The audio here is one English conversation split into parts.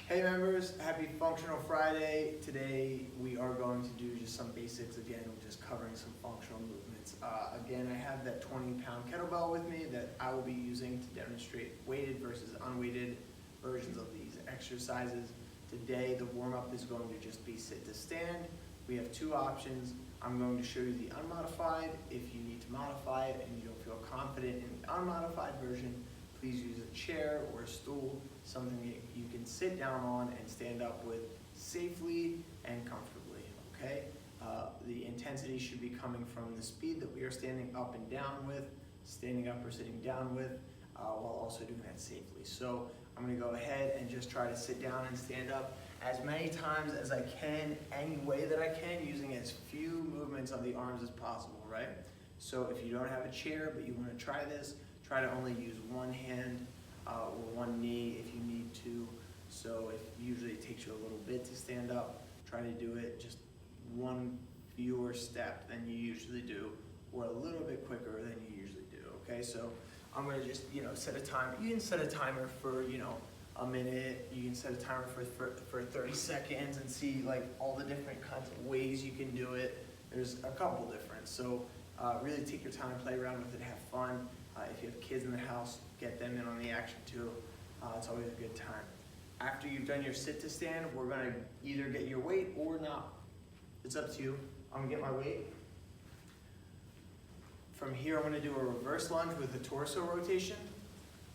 Hey members, happy Functional Friday. Today we are going to do just some basics again, just covering some functional movements. Again, I have that 20-pound kettlebell with me that I will be using to demonstrate weighted versus unweighted versions of these exercises. Today the warm-up is going to just be sit to stand. We have two options. I'm going to show you the unmodified. If you need to modify it and you don't feel confident in the unmodified version, please use a chair or a stool, something that you can sit down on and stand up with safely and comfortably, okay? The intensity should be coming from the speed that we are standing up and down with, standing up or sitting down with, while also doing that safely. So I'm gonna go ahead and just try to sit down and stand up as many times as I can, any way that I can, using as few movements of the arms as possible, right? So if you don't have a chair, but you wanna try this, try to only use one hand or one knee if you need to. So if usually it takes you a little bit to stand up, try to do it just one fewer step than you usually do, or a little bit quicker than you usually do, okay? So I'm gonna just, set a timer. You can set a timer for, a minute. You can set a timer for 30 seconds and see like all the different kinds of ways you can do it. There's a couple different. So really take your time, play around with it, have fun. If you have kids in the house, get them in on the action too. It's always a good time. After you've done your sit to stand, we're gonna either get your weight or not. It's up to you. I'm gonna get my weight. From here, I'm gonna do a reverse lunge with a torso rotation.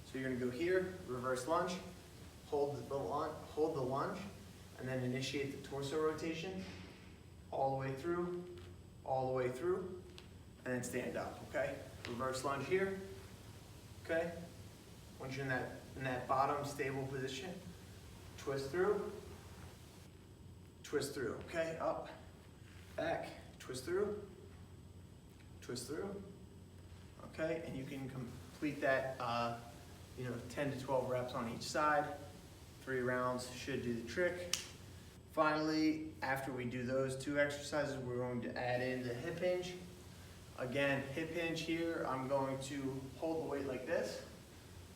So you're gonna go here, reverse lunge, hold the lunge, and then initiate the torso rotation all the way through, and then stand up, okay? Reverse lunge here. Okay, once you're in that bottom stable position, twist through, okay, up, back, twist through, okay, and you can complete that, 10 to 12 reps on each side. 3 rounds should do the trick. Finally, after we do those two exercises, we're going to add in the hip hinge. Again, hip hinge here, I'm going to hold the weight like this.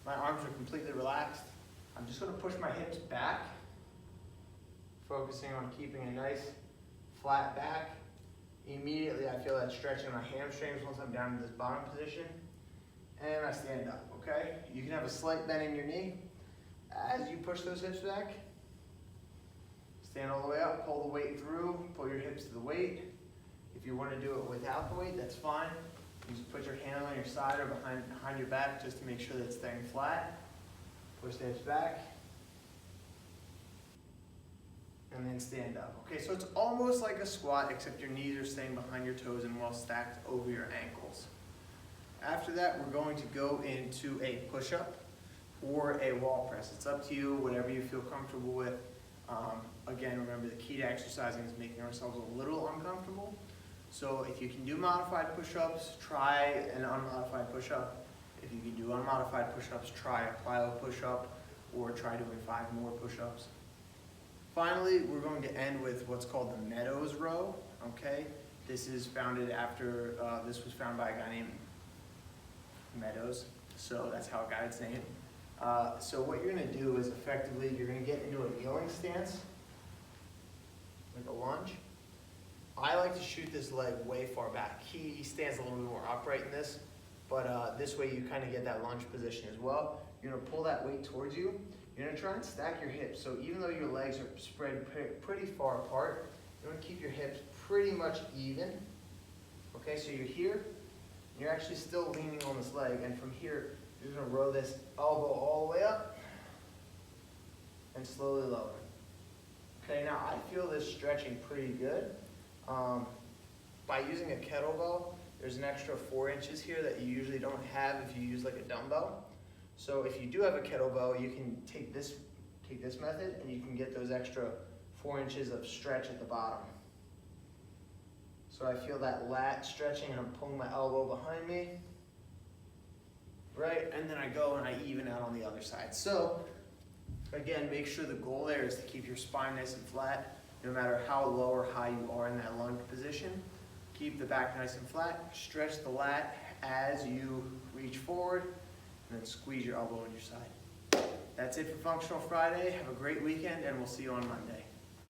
My arms are completely relaxed. I'm just going to push my hips back, focusing on keeping a nice flat back. Immediately I feel that stretch in my hamstrings once I'm down in this bottom position. And I stand up, okay? You can have a slight bend in your knee. As you push those hips back, stand all the way up, pull the weight through, pull your hips to the weight. If you want to do it without the weight, that's fine. You just put your hand on your side or behind your back just to make sure that it's staying flat. Push the hips back. And then stand up. Okay, so it's almost like a squat, except your knees are staying behind your toes and well stacked over your ankles. After that, we're going to go into a push-up or a wall press. It's up to you, whatever you feel comfortable with. Again, remember the key to exercising is making ourselves a little uncomfortable. So if you can do modified push-ups, try an unmodified push-up. If you can do unmodified push-ups, try a plyo push-up or try doing 5 more push-ups. Finally, we're going to end with what's called the Meadows row, okay? This is founded after, this was found by a guy named Meadows, so that's how I got its name. So what you're gonna do is effectively, you're gonna get into a kneeling stance, like a lunge. I like to shoot this leg way far back. He stands a little bit more upright in this, but this way you kind of get that lunge position as well. You're gonna pull that weight towards you. You're gonna try and stack your hips. So even though your legs are spread pretty far apart, you're gonna keep your hips pretty much even. Okay, so you're here, and you're actually still leaning on this leg, and from here, you're gonna row this elbow all the way up and slowly lower. Okay, now I feel this stretching pretty good. By using a kettlebell, there's an extra 4 inches here that you usually don't have if you use like a dumbbell. So if you do have a kettlebell, you can take this method and you can get those extra 4 inches of stretch at the bottom. So I feel that lat stretching and I'm pulling my elbow behind me. Right, and then I go and I even out on the other side. So again, make sure the goal there is to keep your spine nice and flat, no matter how low or high you are in that lunge position. Keep the back nice and flat, stretch the lat as you reach forward, and then squeeze your elbow on your side. That's it for Functional Friday. Have a great weekend, and we'll see you on Monday.